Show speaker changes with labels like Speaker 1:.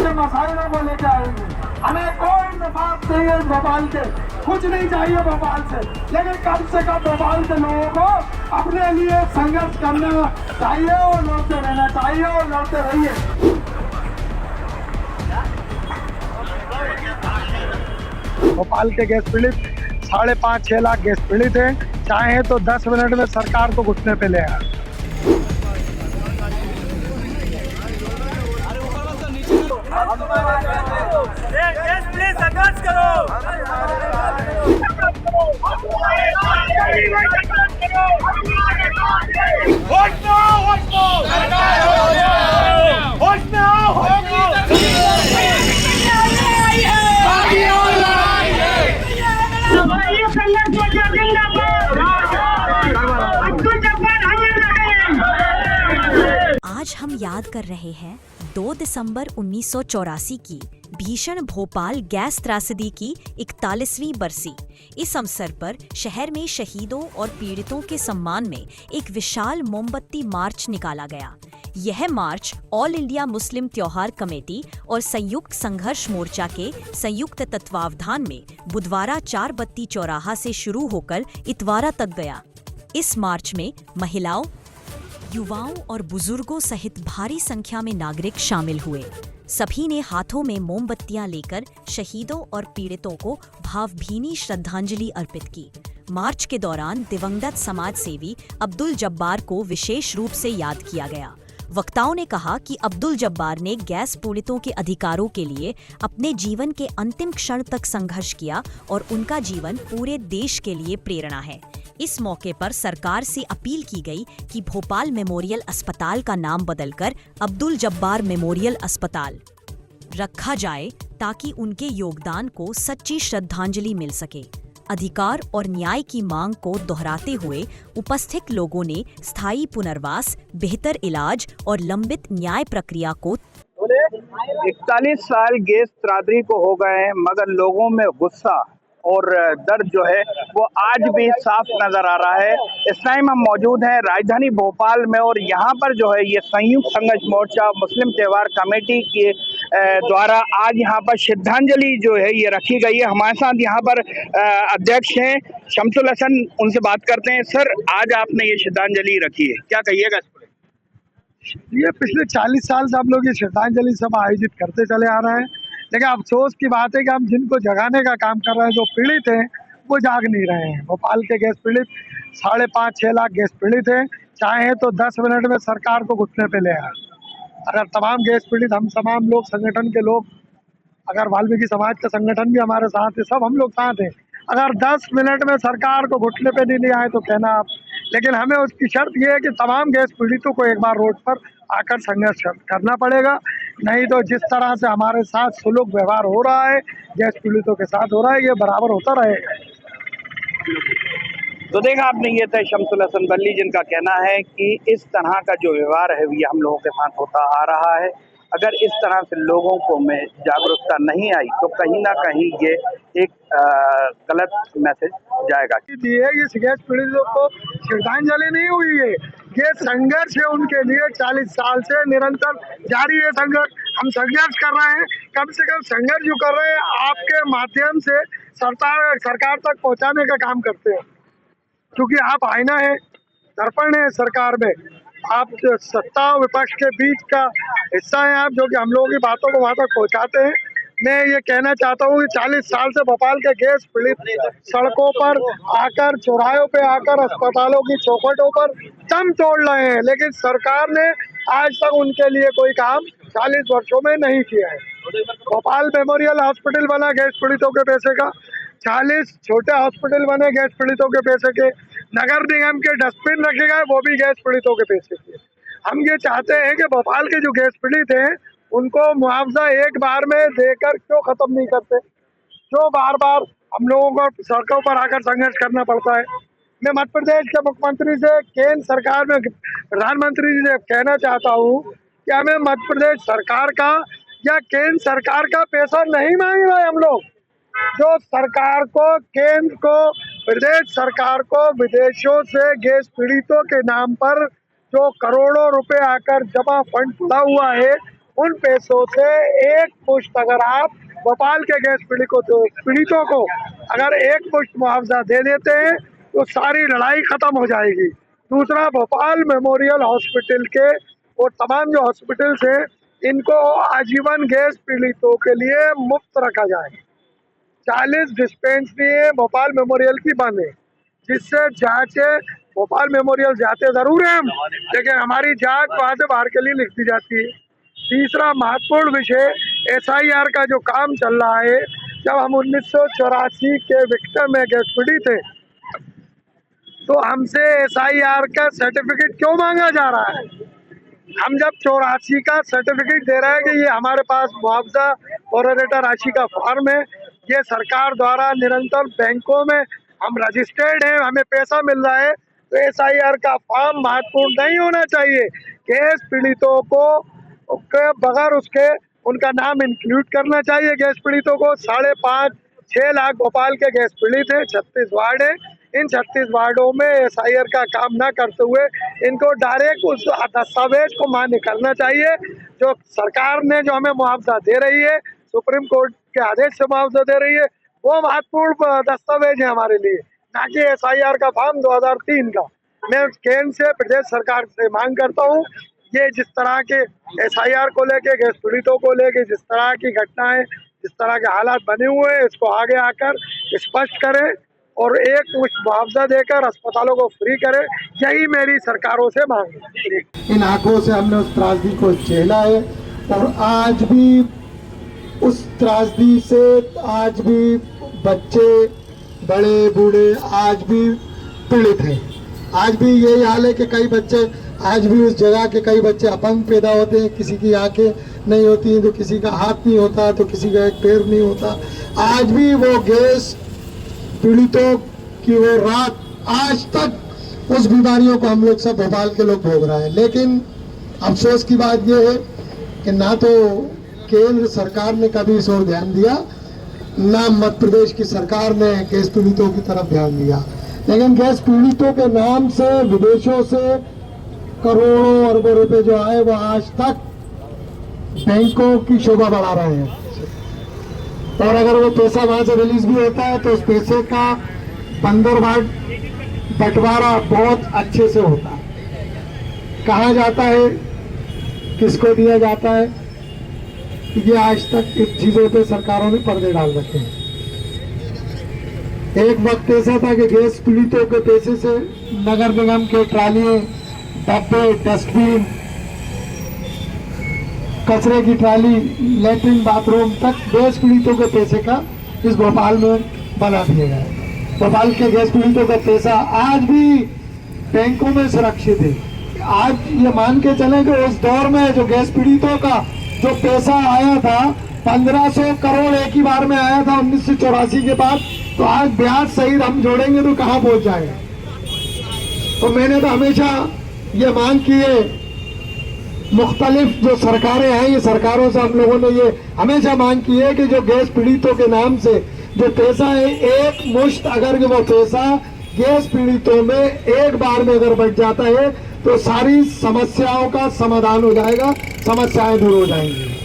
Speaker 1: के मसाइलों को लेकर आएंगे। हमें कोई नफात नहीं है भोपाल के, कुछ नहीं चाहिए भोपाल से, लेकिन कम से कम भोपाल के लोगों को अपने लिए संघर्ष करना चाहिए और लड़ते रहना चाहिए और लड़ते रहिए।
Speaker 2: भोपाल के गैस पीड़ित 5.5-6 लाख गैस पीड़ित हैं। चाहे तो 10 मिनट में सरकार को घुटने पे ले आए।
Speaker 3: गैस प्लीज संघर्ष करो।
Speaker 4: आज हम याद कर रहे हैं 2 दिसंबर 1984 की भीषण भोपाल गैस त्रासदी की 41वीं बरसी। इस अवसर पर शहर में शहीदों और पीड़ितों के सम्मान में एक विशाल मोमबत्ती मार्च निकाला गया। यह मार्च ऑल इंडिया मुस्लिम त्योहार कमेटी और संयुक्त संघर्ष मोर्चा के संयुक्त तत्वावधान में बुधवारा 4 बत्ती चौराहा से शुरू होकर इतवारा तक गया। इस मार्च में महिलाओं, युवाओं और बुजुर्गों सहित भारी संख्या में नागरिक शामिल हुए। सभी ने हाथों में मोमबत्तियां लेकर शहीदों और पीड़ितों को भावभीनी श्रद्धांजलि अर्पित की। मार्च के दौरान दिवंगत समाज सेवी अब्दुल जब्बार को विशेष रूप से याद किया गया। वक्ताओं ने कहा कि अब्दुल जब्बार ने गैस पीड़ितों के अधिकारों के लिए अपने जीवन के अंतिम क्षण तक संघर्ष किया और उनका जीवन पूरे देश के लिए प्रेरणा है। इस मौके पर सरकार से अपील की गई कि भोपाल मेमोरियल अस्पताल का नाम बदलकर अब्दुल जब्बार मेमोरियल अस्पताल रखा जाए ताकि उनके योगदान को सच्ची श्रद्धांजलि मिल सके। अधिकार और न्याय की मांग को दोहराते हुए उपस्थित लोगों ने स्थायी पुनर्वास, बेहतर इलाज और लंबित न्याय प्रक्रिया को
Speaker 5: 41 साल गैस त्रासदी को हो गए हैं, मगर लोगों में गुस्सा और दर्द जो है वो आज भी साफ नजर आ रहा है। इस टाइम हम मौजूद हैं राजधानी भोपाल में और यहाँ पर जो है ये संयुक्त संघर्ष मोर्चा मुस्लिम त्योहार कमेटी के द्वारा आज यहाँ पर श्रद्धांजलि जो है ये रखी गई है। हमारे साथ यहाँ पर अध्यक्ष हैं शमसुल हसन, उनसे बात करते हैं। सर, आज आपने ये श्रद्धांजलि रखी है, क्या कहिएगा?
Speaker 2: ये पिछले 40 साल से हम लोग ये श्रद्धांजलि सभा आयोजित करते चले आ रहे हैं, लेकिन अफसोस की बात है कि हम जिनको जगाने का काम कर रहे हैं, जो पीड़ित हैं, वो जाग नहीं रहे हैं। भोपाल के गैस पीड़ित 5.5-6 लाख गैस पीड़ित हैं। चाहे तो 10 मिनट में सरकार को घुटने पे ले आए। अगर तमाम गैस पीड़ित, हम तमाम लोग, संगठन के लोग, अगर वाल्मीकि समाज का संगठन भी हमारे साथ है, सब हम लोग साथ हैं, अगर 10 मिनट में सरकार को घुटने पे नहीं ले आए तो कहना आप। लेकिन हमें उसकी शर्त ये है कि तमाम गैस पीड़ितों को एक बार रोड पर आकर संघर्ष करना पड़ेगा, नहीं तो जिस तरह से हमारे साथ सुलूक व्यवहार हो रहा है, गैस पीड़ितों के साथ हो रहा है, ये बराबर होता रहेगा।
Speaker 5: तो देखा आपने, ये थे शमसुल हसन बल्ली, जिनका कहना है कि इस तरह का जो व्यवहार है ये हम लोगों के साथ होता आ रहा है। अगर इस तरह से लोगों को में जागरूकता नहीं आई तो कहीं ना कहीं ये एक गलत मैसेज जाएगा।
Speaker 2: ये गैस पीड़ितों को श्रद्धांजलि नहीं हुई है, ये संघर्ष है उनके लिए। 40 साल से निरंतर जारी है संघर्ष। हम संघर्ष कर रहे हैं, कम से कम संघर्ष जो कर रहे हैं आपके माध्यम से सरकार तक पहुंचाने का काम करते हैं, क्योंकि आप आईना है, दर्पण है सरकार में। आप सत्ता और विपक्ष के बीच का हिस्सा हैं आप, जो कि हम लोगों की बातों को वहाँ तक पहुँचाते हैं। मैं ये कहना चाहता हूँ कि 40 साल से भोपाल के गैस पीड़ित सड़कों पर आकर, चौराहों पे आकर, अस्पतालों की चौखटों पर दम तोड़ रहे हैं, लेकिन सरकार ने आज तक उनके लिए कोई काम 40 वर्षों में नहीं किया है। भोपाल मेमोरियल हॉस्पिटल बना गैस पीड़ितों के पैसे का, 40 छोटे हॉस्पिटल बने गैस पीड़ितों के पैसे के, नगर निगम के डस्टबिन रखे गए, वो भी गैस पीड़ितों के पैसे के। हम ये चाहते हैं कि भोपाल के जो गैस पीड़ित हैं उनको मुआवजा एक बार में देकर क्यों खत्म नहीं करते, क्यों बार बार हम लोगों को सड़कों पर आकर संघर्ष करना पड़ता है। मैं मध्य प्रदेश के मुख्यमंत्री से, केंद्र सरकार में प्रधानमंत्री जी से कहना चाहता हूँ कि हमें मध्य प्रदेश सरकार का या केंद्र सरकार का पैसा नहीं मांग रहे हम लोग। जो सरकार को, केंद्र को, प्रदेश सरकार को विदेशों से गैस पीड़ितों के नाम पर जो करोड़ों रुपए आकर जमा फंड पड़ा हुआ है, उन पैसों से एक मुश्त अगर आप भोपाल के गैस पीड़ितों को अगर एक मुश्त मुआवजा दे देते हैं तो सारी लड़ाई खत्म हो जाएगी। दूसरा, भोपाल मेमोरियल हॉस्पिटल के और तमाम जो हॉस्पिटल्स हैं इनको आजीवन गैस पीड़ितों के लिए मुफ्त रखा जाए। 40 डिस्पेंसरी भोपाल मेमोरियल की बंद है, जिससे जांचें भोपाल मेमोरियल जाते जरूर हैं हम, लेकिन हमारी जांच वहाँ से बाहर के लिए लिख दी जाती है। तीसरा महत्वपूर्ण विषय SIR का जो काम चल रहा है, जब हम 1984 के विक्टिम में गैस पीड़ित थे तो हमसे SIR का सर्टिफिकेट क्यों मांगा जा रहा है? हम जब 84 का सर्टिफिकेट दे रहे हैं कि ये हमारे पास मुआवजा और राशि का फॉर्म है, ये सरकार द्वारा निरंतर बैंकों में हम रजिस्टर्ड हैं, हमें पैसा मिल रहा है, तो SIR का फॉर्म महत्वपूर्ण नहीं होना चाहिए। गैस पीड़ितों को बगैर उसके उनका नाम इंक्लूड करना चाहिए। गैस पीड़ितों को 5.5-6 लाख भोपाल के गैस पीड़ित हैं, 36 वार्ड है। इन 36 वार्डों में SIR का काम ना करते हुए इनको डायरेक्ट उस दस्तावेज को मान्य करना चाहिए जो सरकार ने जो हमें मुआवजा दे रही है, सुप्रीम कोर्ट के आदेश से मुआवजा दे रही है, वो महत्वपूर्ण दस्तावेज है हमारे लिए, ना कि SIR का फॉर्म 2003 का। मैं केंद्र से प्रदेश सरकार से मांग करता हूँ, ये जिस तरह के SIR को लेके, गैस पीड़ितों को लेके जिस तरह की घटनाएं, जिस तरह के हालात बने हुए हैं, इसको आगे आकर स्पष्ट करें और एक मुश्त मुआवजा देकर अस्पतालों को फ्री करें। यही मेरी सरकारों से मांग है।
Speaker 1: इन आंखों से हमने उस त्रासदी को झेला है और आज भी उस त्रासदी से आज भी बच्चे, बड़े बूढ़े आज भी पीड़ित हैं। आज भी यही हाल है कि कई बच्चे, आज भी उस जगह के कई बच्चे अपंग पैदा होते हैं, किसी की आंखें नहीं होती हैं, तो किसी का हाथ नहीं होता, तो किसी का एक पैर नहीं होता। आज भी वो गैस पीड़ितों की वो रात, आज तक उस बीमारियों को हम लोग सब भोपाल के लोग भोग रहे हैं। लेकिन अफसोस की बात यह है कि ना तो केंद्र सरकार ने कभी इस ओर ध्यान दिया, ना मध्य प्रदेश की सरकार ने गैस पीड़ितों की तरफ ध्यान दिया। लेकिन गैस पीड़ितों के नाम से विदेशों से करोड़ों अरबों रुपए जो आए वो आज तक बैंकों की शोभा बढ़ा रहे हैं, और अगर वो पैसा वहां से रिलीज भी होता है तो उस पैसे का बंटवारा बहुत अच्छे से होता है। कहाँ जाता है, किसको दिया जाता है, ये आज तक इन चीजों पे सरकारों ने पर्दे डाल रखे हैं। एक वक्त ऐसा था कि गैस पीड़ितों के पैसे से नगर निगम के ट्रालियां, डब्बे, डस्टबिन, कचरे की ट्राली, लेटरिन, बाथरूम तक गैस पीड़ितों के पैसे का इस भोपाल में बना दिया गया है। भोपाल के गैस पीड़ितों का पैसा आज भी बैंकों में सुरक्षित है। आज ये मान के चलें कि उस दौर में जो गैस पीड़ितों का जो पैसा आया था, 1500 करोड़ एक ही बार में आया था 1984 के बाद, तो आज ब्याज सहित हम जोड़ेंगे तो कहाँ पहुंच जाएगा। तो मैंने तो हमेशा ये मांग की है, मुख्तलिफ जो सरकारें हैं, ये सरकारों से हम लोगों ने ये हमेशा मांग की है कि जो गैस पीड़ितों के नाम से जो पैसा है, एक मुश्त अगर वो पैसा गैस पीड़ितों में एक बार में अगर बढ़ जाता है तो सारी समस्याओं का समाधान हो जाएगा, समस्याएं दूर हो जाएंगी।